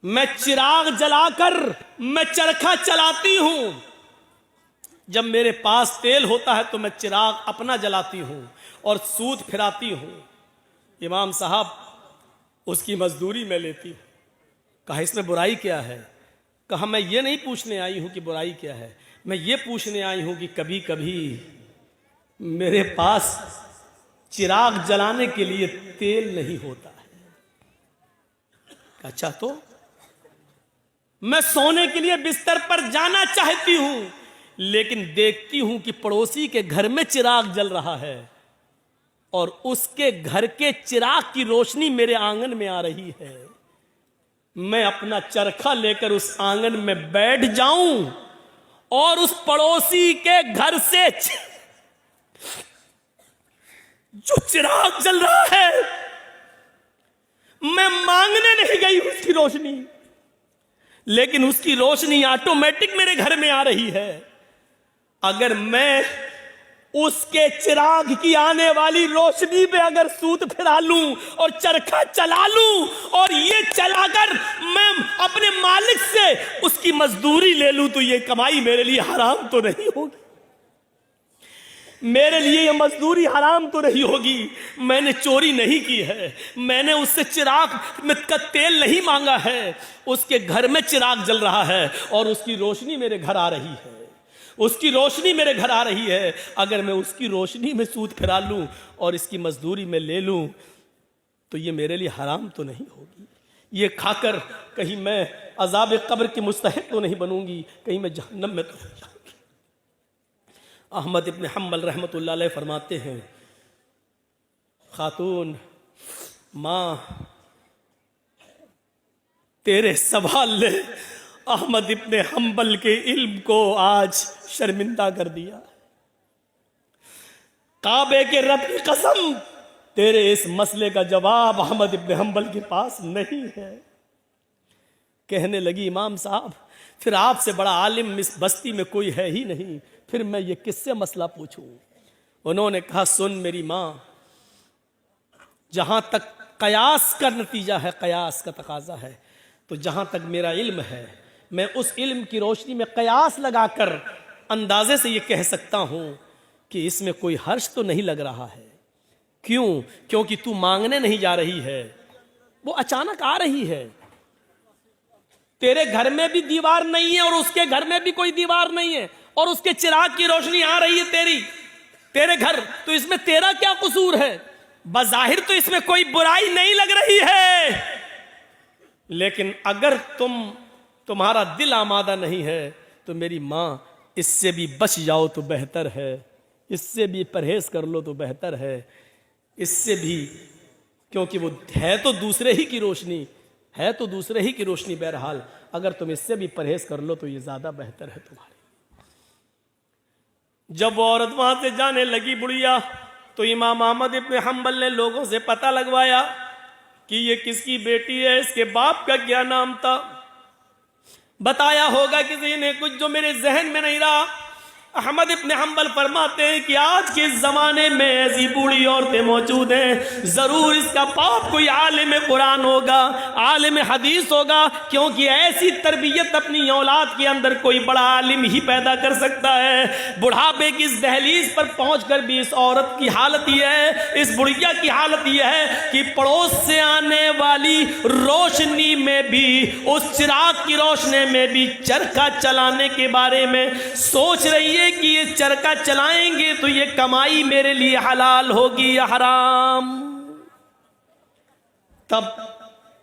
मैं चिराग जलाकर मैं चरखा चलाती हूं। जब मेरे पास तेल होता है तो मैं चिराग अपना जलाती हूं और सूत फिराती हूं। इमाम साहब उसकी मजदूरी में लेती हूं। कहा इसमें बुराई क्या है? कहा मैं ये नहीं पूछने आई हूं कि बुराई क्या है, मैं ये पूछने आई हूं कि कभी कभी मेरे पास चिराग जलाने के लिए तेल नहीं होता है। अच्छा, तो मैं सोने के लिए बिस्तर पर जाना चाहती हूं, लेकिन देखती हूं कि पड़ोसी के घर में चिराग जल रहा है और उसके घर के चिराग की रोशनी मेरे आंगन में आ रही है। मैं अपना चरखा लेकर उस आंगन में बैठ जाऊं और उस पड़ोसी के घर से जो चिराग जल रहा है, मैं मांगने नहीं गई उसकी रोशनी, लेकिन उसकी रोशनी ऑटोमेटिक मेरे घर में आ रही है। अगर मैं उसके चिराग की आने वाली रोशनी पे अगर सूत फिरा लूं और चरखा चला लूं और ये चलाकर मैं अपने मालिक से उसकी मजदूरी ले लूं, तो ये कमाई मेरे लिए हराम तो नहीं होगी? मेरे लिए ये मजदूरी हराम तो नहीं होगी? मैंने चोरी नहीं की है, मैंने उससे चिराग में का तेल नहीं मांगा है। उसके घर में चिराग जल रहा है और उसकी रोशनी मेरे घर आ रही है, उसकी रोशनी मेरे घर आ रही है। अगर मैं उसकी रोशनी में सूत फिरा लूं और इसकी मजदूरी में ले लूं, तो ये मेरे लिए हराम तो नहीं होगी? ये खाकर कहीं मैं अजाब कब्र की मुस्तहिक तो नहीं बनूंगी, कहीं मैं जहन्नम में तो नहीं जाऊंगी? अहमद इब्न हम्बल रहमतुल्लाह अलैह फरमाते हैं, खातून माँ तेरे सवाल ने अहमद इब्न हम्बल के इल्म को आज शर्मिंदा कर दिया। काबे के रब की कसम, तेरे इस मसले का जवाब अहमद इब्न हम्बल के पास नहीं है। कहने लगी, इमाम साहब फिर आपसे बड़ा आलिम इस बस्ती में कोई है ही नहीं, फिर मैं ये किससे मसला पूछूं? उन्होंने कहा, सुन मेरी माँ, जहां तक कयास का नतीजा है, कयास का तकाजा है, तो जहां तक मेरा इल्म है, मैं उस इल्म की रोशनी में कयास लगाकर अंदाजे से ये कह सकता हूं कि इसमें कोई हर्ष तो नहीं लग रहा है। क्यों? क्योंकि तू मांगने नहीं जा रही है, वो अचानक आ रही है। तेरे घर में भी दीवार नहीं है और उसके घर में भी कोई दीवार नहीं है, और उसके चिराग की रोशनी आ रही है तेरे घर, तो इसमें तेरा क्या कसूर है? बज़ाहिर तो इसमें कोई बुराई नहीं लग रही है, लेकिन अगर तुम्हारा दिल आमादा नहीं है तो मेरी माँ इससे भी बच जाओ तो बेहतर है, इससे भी परहेज कर लो तो बेहतर है, इससे भी, क्योंकि वो है तो दूसरे ही की रोशनी, है तो दूसरे ही की रोशनी। बहरहाल अगर तुम इससे भी परहेज कर लो तो ये ज्यादा बेहतर है तुम्हारे। जब वो औरत वहां से जाने लगी बुढ़िया, तो इमाम अहमद इब्न हम्बल ने लोगों से पता लगवाया कि ये किसकी बेटी है, इसके बाप का क्या नाम था। बताया होगा किसी ने कुछ जो मेरे जहन में नहीं रहा। अहमद इब्न हम्बल फरमाते हैं कि आज के ज़माने में ऐसी बूढ़ी औरतें मौजूद हैं, ज़रूर इसका बाप कोई आलिम कुरान होगा, आलिम हदीस होगा, क्योंकि ऐसी तरबियत अपनी औलाद के अंदर कोई बड़ा आलिम ही पैदा कर सकता है। बुढ़ापे की इस दहलीज पर पहुंचकर भी इस औरत की हालत यह है, इस बुढ़िया की हालत यह है कि पड़ोस से आने वाली रोशनी में भी, उस चिराग की रोशनी में भी चरखा चलाने के बारे में सोच रही है कि ये चरखा चलाएंगे तो ये कमाई मेरे लिए हलाल होगी या हराम। तब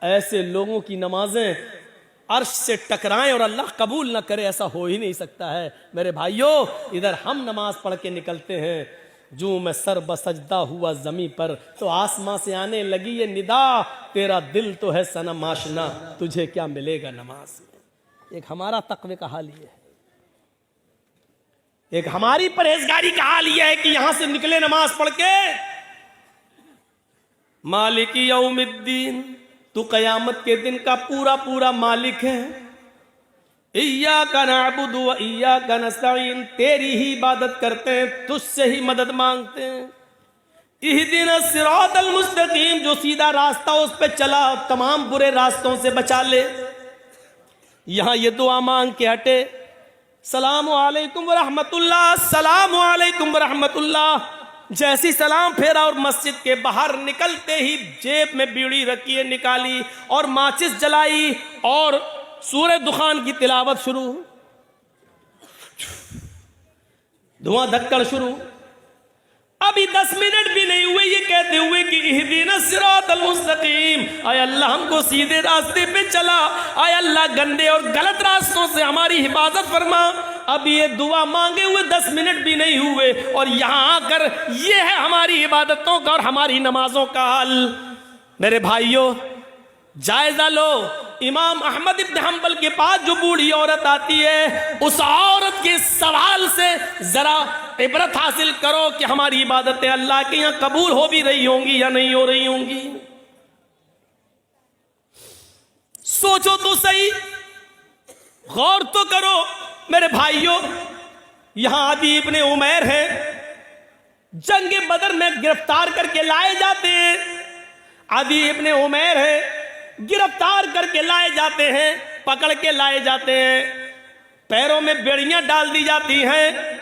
ऐसे लोगों की नमाजें अर्श से टकराएं और अल्लाह कबूल ना करे, ऐसा हो ही नहीं सकता है। मेरे भाइयों, इधर हम नमाज पढ़ के निकलते हैं, जो मैं सर बसजदा हुआ जमीन पर, तो आसमां से आने लगी ये निदा, तेरा दिल तो है सनम आशना, तुझे क्या मिलेगा नमाज में। एक हमारा तकवे का हाल ये है, एक हमारी परहेजगारी का हाल यह है कि यहां से निकले नमाज पढ़ के, मालिकी यौमिद्दीन, तू कयामत के दिन का पूरा पूरा मालिक है। इय्याका नअबुदु व इय्याका नस्तईन, तेरी ही इबादत करते हैं, तुझसे ही मदद मांगते हैं। इहदिनस सिरातल मुस्तकीम, जो सीधा रास्ता उस पे चला तमाम बुरे रास्तों से बचा ले। यहाँ ये दुआ मांग के हटे, सलाम अलैकुम व रहमतुल्लाह, सलाम अलैकुम व रहमतुल्लाह। जैसी सलाम फेरा और मस्जिद के बाहर निकलते ही जेब में बीड़ी रखी है निकाली और माचिस जलाई और सूरह दुखान की तिलावत शुरू, धुआं धक्कड़ शुरू। अभी 10 मिनट भी नहीं हुए ये कहते हुए कि इहदीना सिरातल मुस्तकीम, आय अल्लाह हमको सीधे रास्ते पे चला, आय अल्लाह गंदे और गलत रास्तों से हमारी हिफाजत फरमा। अब ये दुआ मांगे हुए 10 मिनट भी नहीं हुए और यहाँ आकर ये है हमारी इबादतों का और हमारी नमाजों का हाल। मेरे भाइयों, जायजा लो, इमाम अहमद इब्न हंबल के पास जो बूढ़ी औरत आती है, उस औरत के सवाल से जरा इबरत हासिल करो कि हमारी इबादतें अल्लाह के यहाँ कबूल हो भी रही होंगी या नहीं हो रही होंगी। सोचो तो सही, गौर तो करो। मेरे भाइयों, यहां आदि इब्ने उमैर है, जंग बदर में गिरफ्तार करके लाए जाते हैं। आदि इब्ने उमैर है, गिरफ्तार करके लाए जाते हैं, पकड़ के लाए जाते हैं, पैरों में बेड़ियां डाल दी जाती हैं।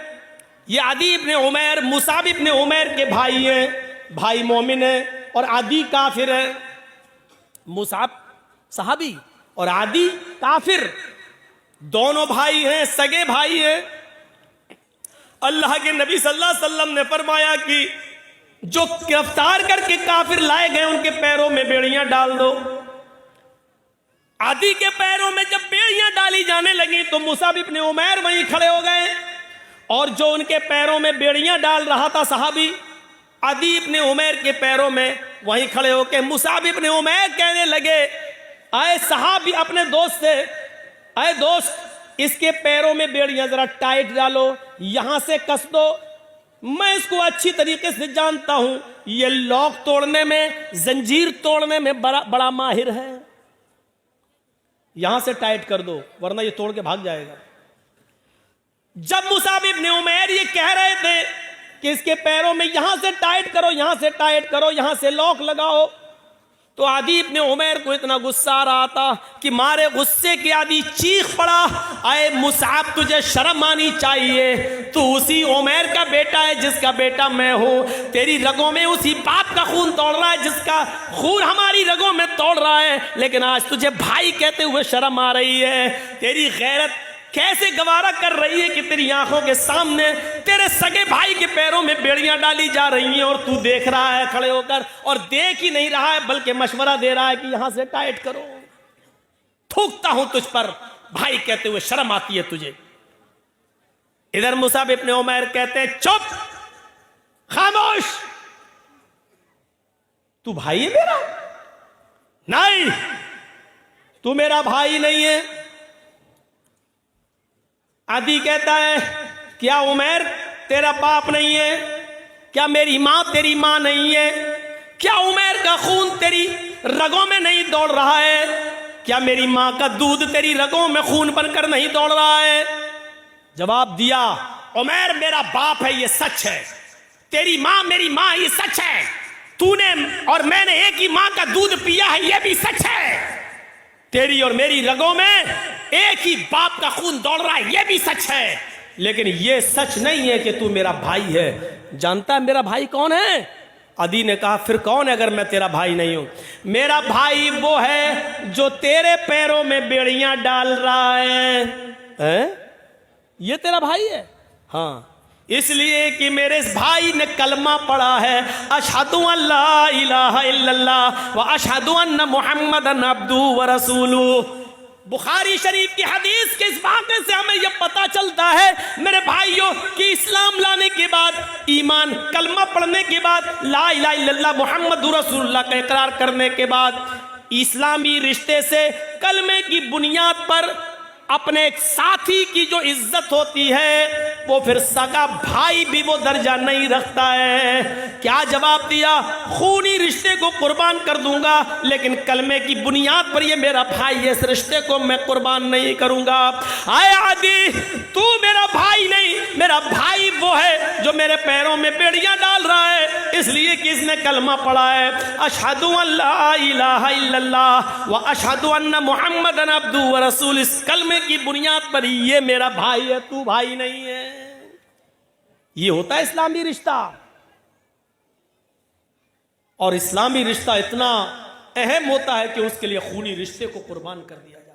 ये आदि इब्ने उमैर मुसाब इब्ने उमैर के भाई हैं, भाई मोमिन है और आदि काफिर है। मुसाब सहाबी और आदि काफिर, दोनों भाई हैं, सगे भाई हैं। अल्लाह के नबी सल्लल्लाहु अलैहि वसल्लम ने फरमाया कि जो गिरफ्तार करके काफिर लाए गए उनके पैरों में बेड़ियां डाल दो। आदि के पैरों में जब बेड़ियां डाली जाने लगी तो मुसाब इब्ने उमैर वहीं खड़े हो गए और जो उनके पैरों में बेड़ियां डाल रहा था सहाबी, आदि इब्ने उमैर के पैरों में वहीं खड़े होकर मुसाब इब्ने उमैर कहने लगे, आए सहाबी अपने दोस्त से, आए दोस्त इसके पैरों में बेड़ियां जरा टाइट डालो, यहां से कस दो, मैं इसको अच्छी तरीके से जानता हूं, ये लॉक तोड़ने में, जंजीर तोड़ने में बड़ा माहिर है, यहां से टाइट कर दो वरना ये तोड़ के भाग जाएगा। जब मुसाब इब्ने उमैर ये कह रहे थे कि इसके पैरों में यहां से टाइट करो, यहां से टाइट करो, यहां से लॉक लगाओ, तो आदि इब्ने उमैर को इतना गुस्सा आ रहा था कि मारे गुस्से के आदि चीख पड़ा, आए मुसाब तुझे शर्म आनी चाहिए, तू उसी उमैर का बेटा है जिसका बेटा मैं हूं, तेरी रगों में उसी बाप का खून दौड़ रहा है जिसका खून हमारी रगों में दौड़ रहा है, लेकिन आज तुझे भाई कहते हुए शर्म आ रही है। तेरी गैरत कैसे गवारा कर रही है कि तेरी आंखों के सामने तेरे सगे भाई के पैरों में बेड़ियां डाली जा रही हैं और तू देख रहा है खड़े होकर, और देख ही नहीं रहा है बल्कि मशवरा दे रहा है कि यहां से टाइट करो। थूकता हूं तुझ पर, भाई कहते हुए शर्म आती है तुझे। इधर मुसाब इब्ने उमैर कहते हैं, चुप, खामोश, तू भाई है मेरा? नहीं, तू मेरा भाई नहीं है। आदि कहता है, क्या उमैर तेरा बाप नहीं है? क्या मेरी मां तेरी मां नहीं है? क्या उमैर का खून तेरी रगों में नहीं दौड़ रहा है? क्या मेरी मां का दूध तेरी रगों में खून बनकर नहीं दौड़ रहा है? जवाब दिया, उमैर मेरा बाप है, ये सच है। तेरी मां मेरी मां, ये सच है। तूने और मैंने एक ही मां का दूध पिया है, ये भी सच है। तेरी और मेरी रगों में एक ही बाप का खून दौड़ रहा है, यह भी सच है। लेकिन यह सच नहीं है कि तू मेरा भाई है। जानता है मेरा भाई कौन है? आदि ने कहा, फिर कौन है अगर मैं तेरा भाई नहीं हूं? मेरा भाई वो है जो तेरे पैरों में बेड़ियां डाल रहा है? ये तेरा भाई है? हाँ, इसलिए कि मेरे भाई ने कलमा पढ़ा है, अशहदु अल्ला इलाहा इल्लल्लाह व अशहदु अन्ना मुहम्मदन अब्दुहु व रसूलुहु। बुखारी शरीफ की हदीस के इस वाक़े से हमें यह पता चलता है मेरे भाइयों कि इस्लाम लाने के बाद, ईमान कलमा पढ़ने के बाद, ला इलाहा इल्लल्लाह मुहम्मदुर रसूलुल्लाह का इकरार करने के बाद, इस्लामी रिश्ते से कलमे की बुनियाद पर अपने एक साथी की जो इज्जत होती है वो फिर सगा भाई भी वो दर्जा नहीं रखता है। क्या जवाब दिया? खूनी रिश्ते को कुर्बान कर दूंगा, लेकिन कलमे की बुनियाद पर ये मेरा भाई है, इस रिश्ते को मैं कुर्बान नहीं करूंगा। आए आदि, तू मेरा भाई नहीं, मेरा भाई वो है जो मेरे पैरों में बेड़ियां डाल रहा है इसलिए कि इसने कलमा पढ़ा है, अशहदु अल्ला इलाहा इल्लल्लाह व अशहदु अन्ना मुहम्मदन अब्दुहु व रसूल। इस कलमे की बुनियाद पर ये मेरा भाई है, तू भाई नहीं है। ये होता है इस्लामी रिश्ता। और इस्लामी रिश्ता इतना अहम होता है कि उसके लिए खूनी रिश्ते को कुर्बान कर दिया जाए।